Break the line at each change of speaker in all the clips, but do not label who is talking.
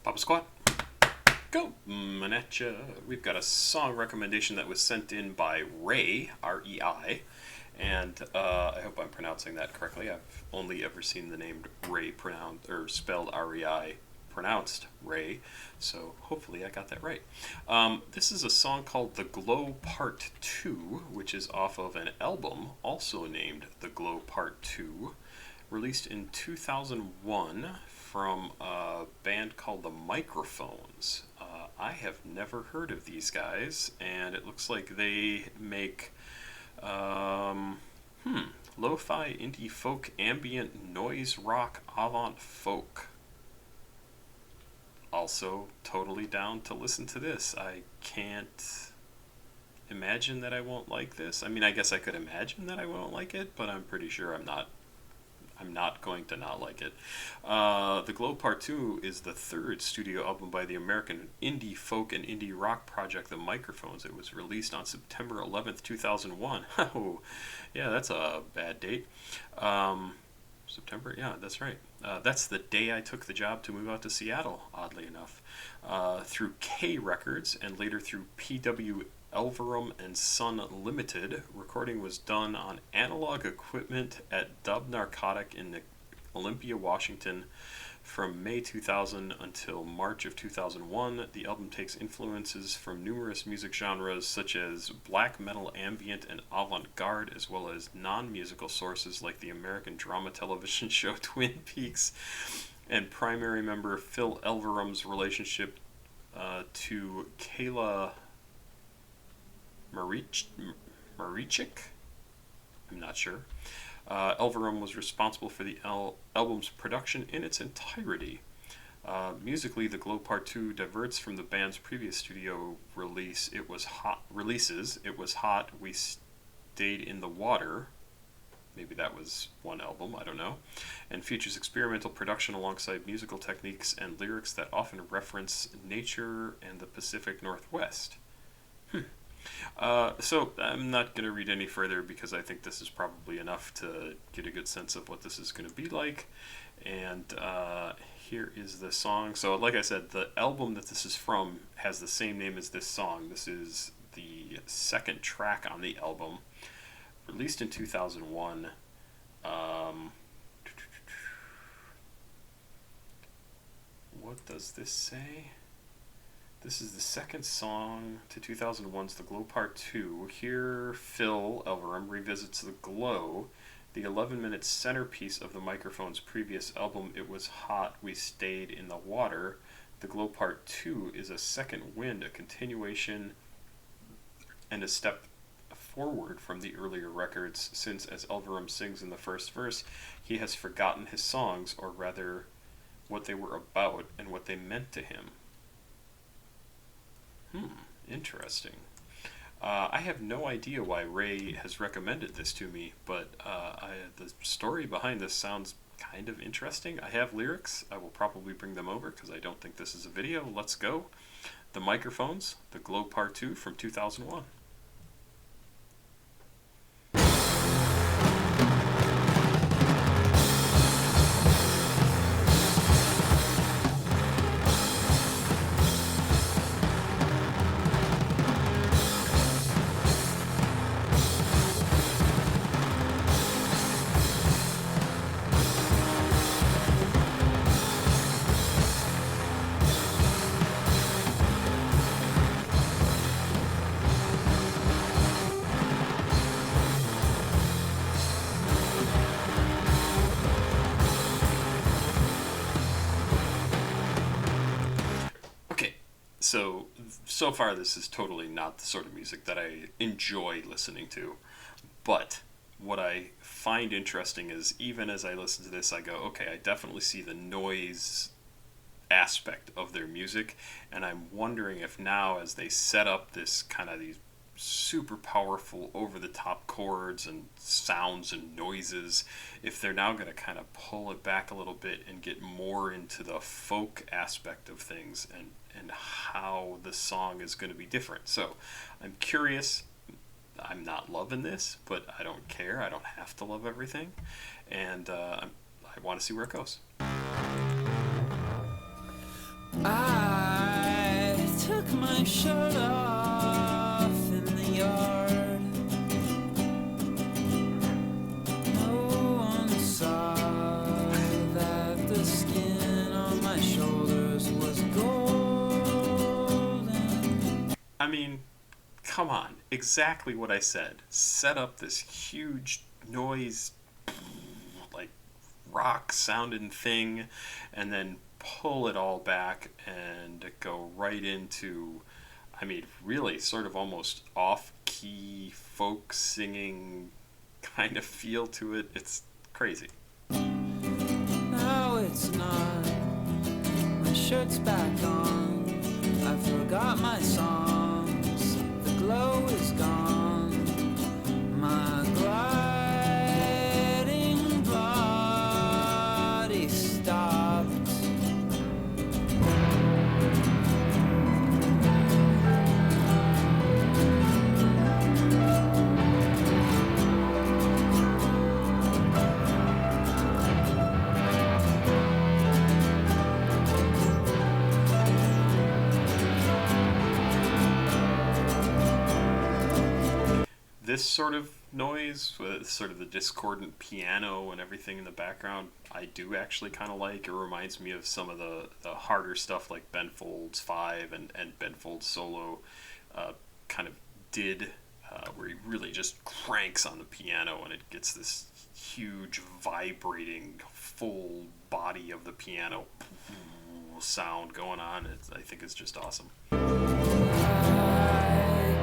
Papa Squat, go! Manetcha. We've got a song recommendation that was sent in by Ray, R-E-I, and I hope I'm pronouncing that correctly. I've only ever seen the name Ray pronounced, or spelled R-E-I, pronounced Ray, so hopefully I got that right. This is a song called The Glow Part 2, which is off of an album also named The Glow Part 2, released in 2001 from a band called The Microphones. I have never heard of these guys, and it looks like they make lo-fi indie folk ambient noise rock avant folk. Also, totally down to listen to this. I can't imagine that I won't like this. I mean, I guess I could imagine that I won't like it, but I'm pretty sure I'm not going to not like it. The Glow Part 2 is the third studio album by the American indie folk and indie rock project The Microphones. It was released on September 11th, 2001. Oh, yeah, that's a bad date. September? Yeah, that's right. That's the day I took the job to move out to Seattle, oddly enough. Through K Records and later through PW Elverum and Son Limited. Recording was done on analog equipment at Dub Narcotic in Olympia, Washington from May 2000 until March of 2001. The album takes influences from numerous music genres such as black metal, ambient, and avant-garde, as well as non-musical sources like the American drama television show Twin Peaks and primary member Phil Elverum's relationship to Kayla Marichik? I'm not sure. Elverum was responsible for the album's production in its entirety. Musically, The Glow Part 2 diverts from the band's previous studio release. It was hot. We Stayed in the Water. Maybe that was one album, I don't know. And features experimental production alongside musical techniques and lyrics that often reference nature and the Pacific Northwest. So I'm not going to read any further because I think this is probably enough to get a good sense of what this is going to be like. And here is the song. So like I said, the album that this is from has the same name as this song. This is the second track on the album, released in 2001. What does this say? This is the second song to 2001's The Glow Part 2. Here, Phil Elverum revisits The Glow, the 11-minute centerpiece of the Microphone's previous album, It Was Hot, We Stayed in the Water. The Glow Part 2 is a second wind, a continuation, and a step forward from the earlier records, since, as Elverum sings in the first verse, he has forgotten his songs, or rather, what they were about and what they meant to him. Interesting. I have no idea why Ray has recommended this to me, but the story behind this sounds kind of interesting. I have lyrics. I will probably bring them over because I don't think this is a video. Let's go. The Microphones, The Glow Part 2 from 2001. So far this is totally not the sort of music that I enjoy listening to, but what I find interesting is even as I listen to this I go, okay, I definitely see the noise aspect of their music, and I'm wondering if now as they set up this kind of these super powerful over the top chords and sounds and noises, if they're now going to kind of pull it back a little bit and get more into the folk aspect of things and how the song is going to be different. So I'm curious. I'm not loving this, but I don't care. I don't have to love everything, and I want to see where it goes.
I took my shirt off in the yard. No one saw that the skin on my shoulders was golden.
I mean, come on. Exactly what I said. Set up this huge noise, like rock sounding thing, and then pull it all back and go right into, I mean, really sort of almost off key folk singing kind of feel to it. It's crazy.
No, it's not. My shirt's back on. I forgot my songs. The glow is gone. My gliding body stopped.
This sort of noise, with sort of the discordant piano and everything in the background, I do actually kind of like. It reminds me of some of the harder stuff like Ben Folds 5 and Ben Folds Solo kind of did, where he really just cranks on the piano and it gets this huge vibrating full body of the piano sound going on. I think it's just awesome.
I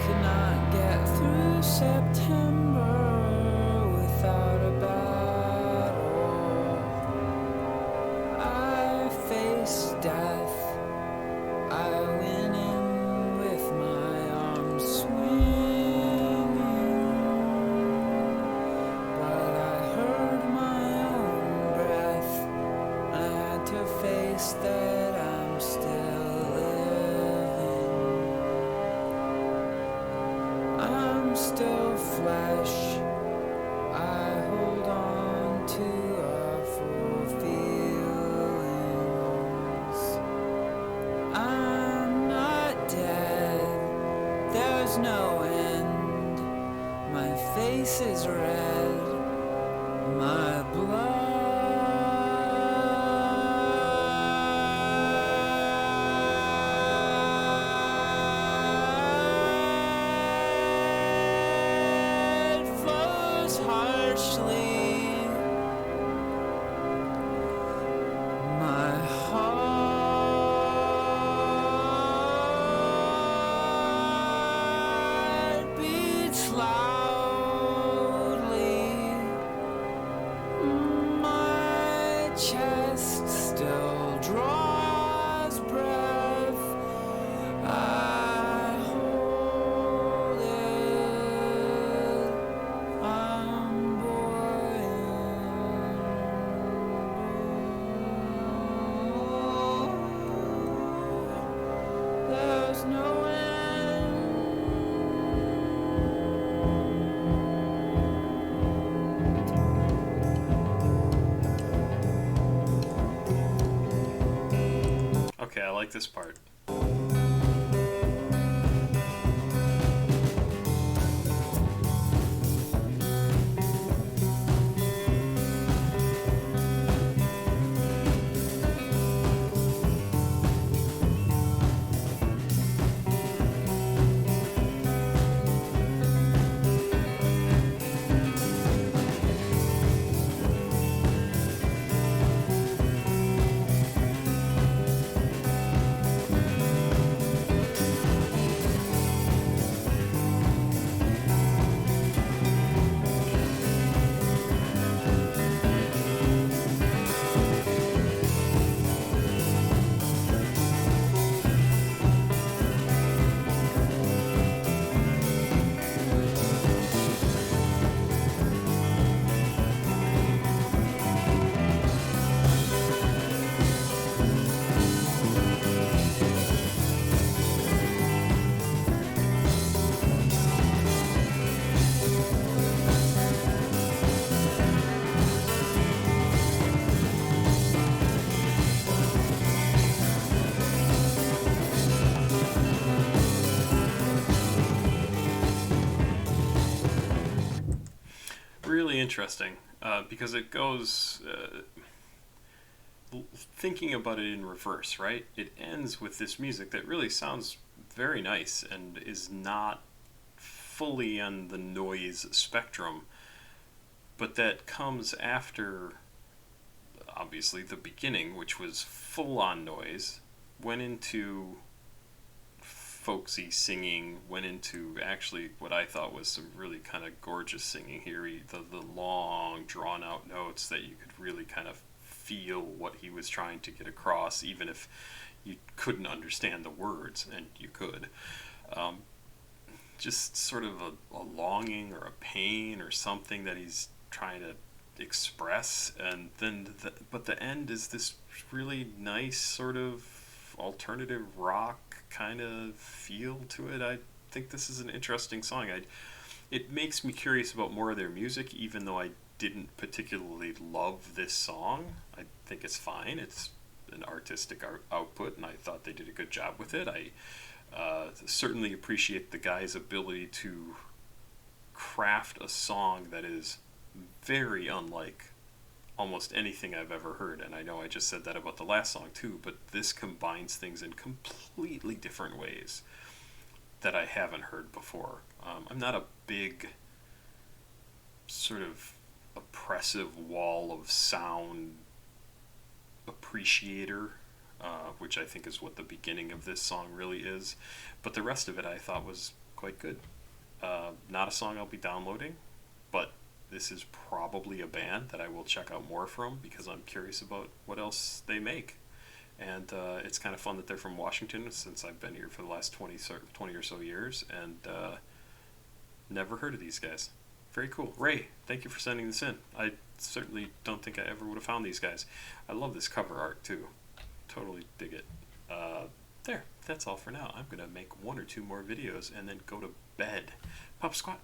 could not get through September without a battle. I faced death. I went in with my arms swinging, but I heard my own breath. I had to face that I'm still living. I'm still flesh. I hold on to awful feelings. I'm not dead. There's no end. My face is red. My blood flows harshly. My heart beats loudly. My chest still draws breath. I hold it. I'm boring. There's no end.
Okay, I like this part. interesting because it goes. Thinking about it in reverse, right? It ends with this music that really sounds very nice and is not fully on the noise spectrum, but that comes after obviously the beginning, which was full on noise, went into folksy singing, went into actually what I thought was some really kind of gorgeous singing here. The long, drawn out notes that you could really kind of feel what he was trying to get across, even if you couldn't understand the words, and you could. Um, just sort of a longing or a pain or something that he's trying to express, and then but the end is this really nice sort of alternative rock kind of feel to it. I think this is an interesting song. It makes me curious about more of their music, even though I didn't particularly love this song. I think it's fine. It's an artistic output, and I thought they did a good job with it. I certainly appreciate the guy's ability to craft a song that is very unlike almost anything I've ever heard. And I know I just said that about the last song too, but this combines things in completely different ways that I haven't heard before. I'm not a big sort of oppressive wall of sound appreciator, which I think is what the beginning of this song really is. But the rest of it I thought was quite good. Not a song I'll be downloading, but this is probably a band that I will check out more from because I'm curious about what else they make. And it's kind of fun that they're from Washington, since I've been here for the last 20 or so years, and never heard of these guys. Very cool. Ray, thank you for sending this in. I certainly don't think I ever would have found these guys. I love this cover art too. Totally dig it. There, that's all for now. I'm going to make one or two more videos and then go to bed. Papa Squat,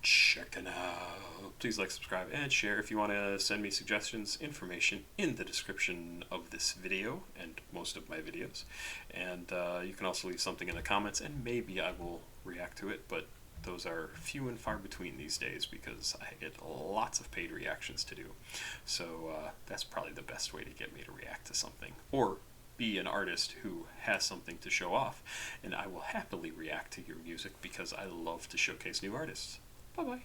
checking out. Please like, subscribe, and share. If you want to send me suggestions, information in the description of this video and most of my videos. And you can also leave something in the comments, and maybe I will react to it, but those are few and far between these days because I get lots of paid reactions to do. So that's probably the best way to get me to react to something, or be an artist who has something to show off, and I will happily react to your music because I love to showcase new artists. Bye bye.